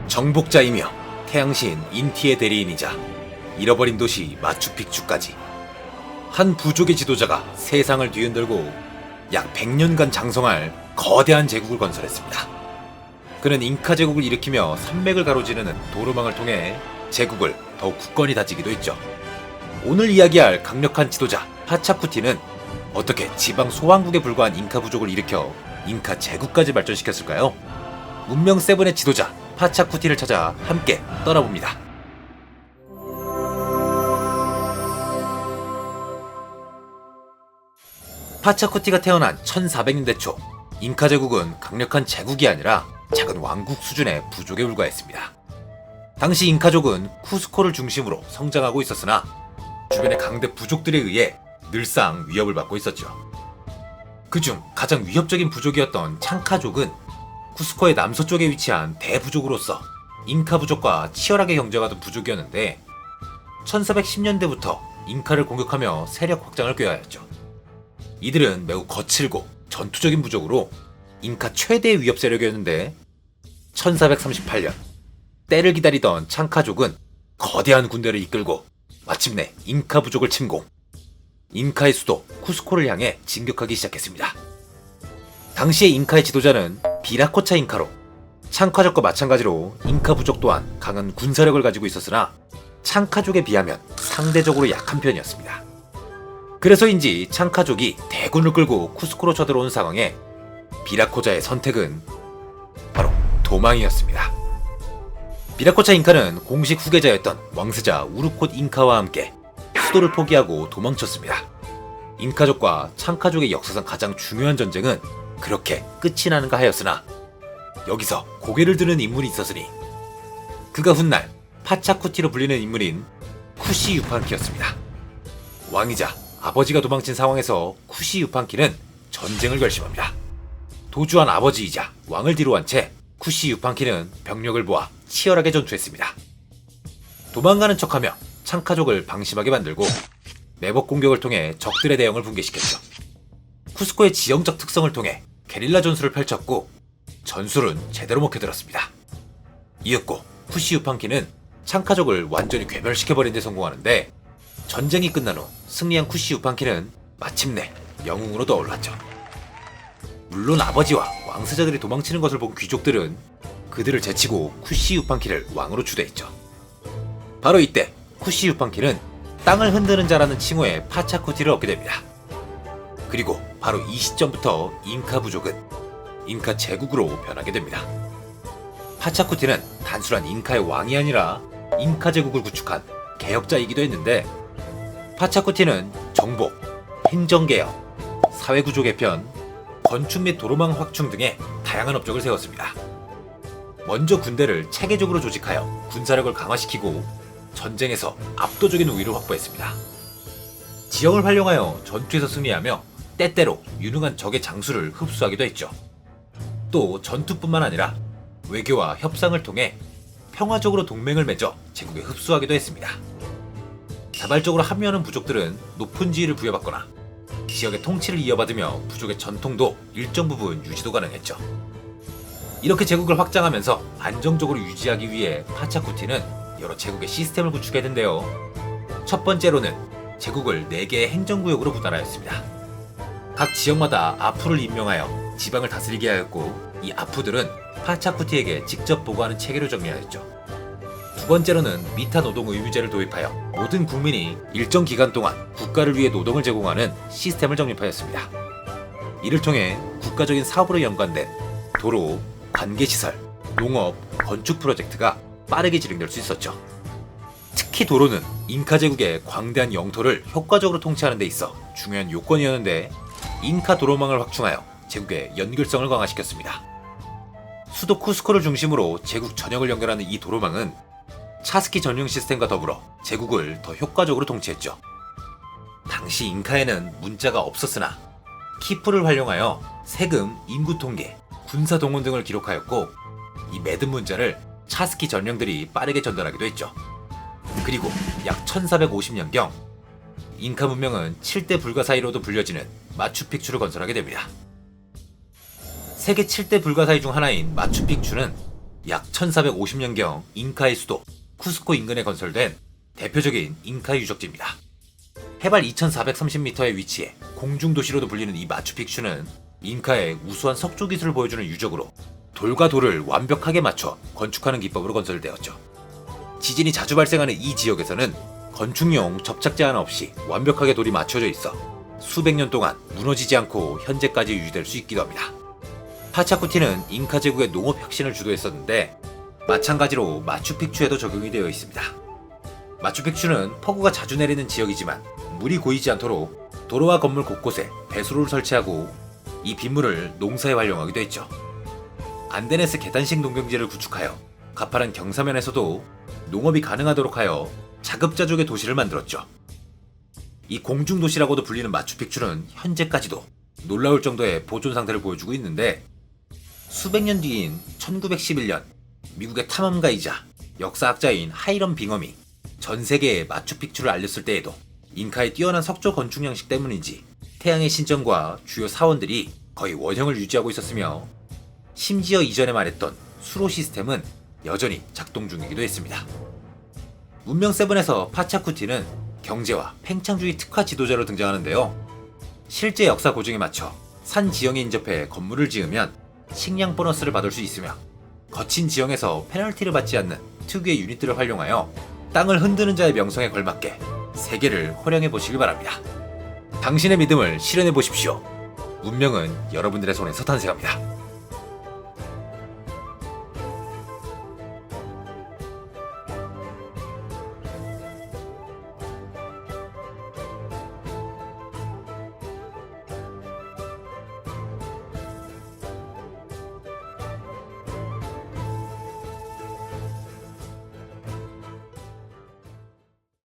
정복자이며 태양신 인티의 대리인이자 잃어버린 도시 마추픽추까지 한 부족의 지도자가 세상을 뒤흔들고 약 100년간 장성할 거대한 제국을 건설했습니다. 그는 잉카 제국을 일으키며 산맥을 가로지르는 도르망을 통해 제국을 더욱 굳건히 다지기도 했죠. 오늘 이야기할 강력한 지도자 파차쿠티는 어떻게 지방 소왕국에 불과한 잉카 부족을 일으켜 잉카 제국까지 발전시켰을까요? 문명 세븐의 지도자 파차쿠티를 찾아 함께 떠나봅니다. 파차쿠티가 태어난 1400년대 초, 잉카 제국은 강력한 제국이 아니라 작은 왕국 수준의 부족에 불과했습니다. 당시 잉카족은 쿠스코를 중심으로 성장하고 있었으나 주변의 강대 부족들에 의해 늘상 위협을 받고 있었죠. 그중 가장 위협적인 부족이었던 창카족은 쿠스코의 남서쪽에 위치한 대부족으로서 잉카 부족과 치열하게 경쟁하던 부족이었는데 1410년대부터 잉카를 공격하며 세력 확장을 꾀하였죠. 이들은 매우 거칠고 전투적인 부족으로 잉카 최대의 위협 세력이었는데 1438년 때를 기다리던 창카족은 거대한 군대를 이끌고 마침내 잉카 부족을 침공, 잉카의 수도 쿠스코를 향해 진격하기 시작했습니다. 당시의 잉카의 지도자는 비라코차 잉카로 창카족과 마찬가지로 잉카 부족 또한 강한 군사력을 가지고 있었으나 창카족에 비하면 상대적으로 약한 편이었습니다. 그래서인지 창카족이 대군을 끌고 쿠스코로 쳐들어온 상황에 비라코자의 선택은 바로 도망이었습니다. 비라코차 잉카는 공식 후계자였던 왕세자 우르콧 잉카와 함께 수도를 포기하고 도망쳤습니다. 잉카족과 창카족의 역사상 가장 중요한 전쟁은 그렇게 끝이 나는가 하였으나 여기서 고개를 드는 인물이 있었으니 그가 훗날 파차쿠티로 불리는 인물인 쿠시 유판키였습니다. 왕이자 아버지가 도망친 상황에서 쿠시 유판키는 전쟁을 결심합니다. 도주한 아버지이자 왕을 뒤로한 채 쿠시 유판키는 병력을 모아 치열하게 전투했습니다. 도망가는 척하며 창카족을 방심하게 만들고 매복 공격을 통해 적들의 대형을 붕괴시켰죠. 쿠스코의 지형적 특성을 통해 게릴라 전술을 펼쳤고 전술은 제대로 먹혀들었습니다. 이윽고 쿠시 유판키는 창카족을 완전히 괴멸시켜버린 데 성공하는데 전쟁이 끝난 후 승리한 쿠시 유판키는 마침내 영웅으로 떠올랐죠. 물론 아버지와 왕세자들이 도망치는 것을 본 귀족들은 그들을 제치고 쿠시 유판키를 왕으로 추대했죠. 바로 이때 쿠시 유판키는 땅을 흔드는 자라는 칭호의 파차쿠티를 얻게 됩니다. 그리고 바로 이 시점부터 잉카 부족은 잉카 제국으로 변하게 됩니다. 파차쿠티는 단순한 잉카의 왕이 아니라 잉카 제국을 구축한 개혁자이기도 했는데 파차쿠티는 정복, 행정개혁, 사회구조 개편, 건축 및 도로망 확충 등의 다양한 업적을 세웠습니다. 먼저 군대를 체계적으로 조직하여 군사력을 강화시키고 전쟁에서 압도적인 우위를 확보했습니다. 지형을 활용하여 전투에서 승리하며 때때로 유능한 적의 장수를 흡수하기도 했죠. 또 전투뿐만 아니라 외교와 협상을 통해 평화적으로 동맹을 맺어 제국에 흡수하기도 했습니다. 자발적으로 합류하는 부족들은 높은 지위를 부여받거나 지역의 통치를 이어받으며 부족의 전통도 일정 부분 유지도 가능했죠. 이렇게 제국을 확장하면서 안정적으로 유지하기 위해 파차쿠티는 여러 제국의 시스템을 구축했는데요. 첫 번째로는 제국을 4개의 행정구역으로 분할하였습니다. 각 지역마다 아푸를 임명하여 지방을 다스리게 하였고 이 아푸들은 파차쿠티에게 직접 보고하는 체계를 정리하였죠. 두 번째로는 미타 노동 의무제를 도입하여 모든 국민이 일정 기간 동안 국가를 위해 노동을 제공하는 시스템을 정립하였습니다. 이를 통해 국가적인 사업으로 연관된 도로, 관계시설, 농업, 건축 프로젝트가 빠르게 진행될 수 있었죠. 특히 도로는 잉카 제국의 광대한 영토를 효과적으로 통치하는 데 있어 중요한 요건이었는데 잉카 도로망을 확충하여 제국의 연결성을 강화시켰습니다. 수도 쿠스코를 중심으로 제국 전역을 연결하는 이 도로망은 차스키 전용 시스템과 더불어 제국을 더 효과적으로 통치했죠. 당시 잉카에는 문자가 없었으나 키프를 활용하여 세금, 인구 통계, 군사 동원 등을 기록하였고 이 매듭 문자를 차스키 전령들이 빠르게 전달하기도 했죠. 그리고 약 1450년경 잉카 문명은 7대 불가사의로도 불려지는 마추픽추를 건설하게 됩니다. 세계 7대 불가사의 중 하나인 마추픽추는 약 1450년경 잉카의 수도 쿠스코 인근에 건설된 대표적인 잉카 유적지입니다. 해발 2430m에 위치해 공중도시로도 불리는 이 마추픽추는 잉카의 우수한 석조 기술을 보여주는 유적으로 돌과 돌을 완벽하게 맞춰 건축하는 기법으로 건설되었죠. 지진이 자주 발생하는 이 지역에서는 건축용 접착제 하나 없이 완벽하게 돌이 맞춰져 있어 수백 년 동안 무너지지 않고 현재까지 유지될 수 있기도 합니다. 파차쿠티는 잉카 제국의 농업 혁신을 주도했었는데 마찬가지로 마추픽추에도 적용이 되어 있습니다. 마추픽추는 폭우가 자주 내리는 지역이지만 물이 고이지 않도록 도로와 건물 곳곳에 배수로를 설치하고 이 빗물을 농사에 활용하기도 했죠. 안데네스 계단식 농경지를 구축하여 가파른 경사면에서도 농업이 가능하도록 하여 자급자족의 도시를 만들었죠. 이 공중도시라고도 불리는 마추픽추는 현재까지도 놀라울 정도의 보존 상태를 보여주고 있는데 수백 년 뒤인 1911년 미국의 탐험가이자 역사학자인 하이럼 빙엄이 전 세계에 마추픽추를 알렸을 때에도 잉카의 뛰어난 석조 건축 양식 때문인지 태양의 신전과 주요 사원들이 거의 원형을 유지하고 있었으며 심지어 이전에 말했던 수로 시스템은 여전히 작동 중이기도 했습니다. 문명 7에서 파차쿠티는 경제와 팽창주의 특화 지도자로 등장하는데요. 실제 역사 고증에 맞춰 산 지형에 인접해 건물을 지으면 식량 보너스를 받을 수 있으며 거친 지형에서 페널티를 받지 않는 특유의 유닛들을 활용하여 땅을 흔드는 자의 명성에 걸맞게 세계를 호령해 보시길 바랍니다. 당신의 믿음을 실현해 보십시오. 문명은 여러분들의 손에서 탄생합니다.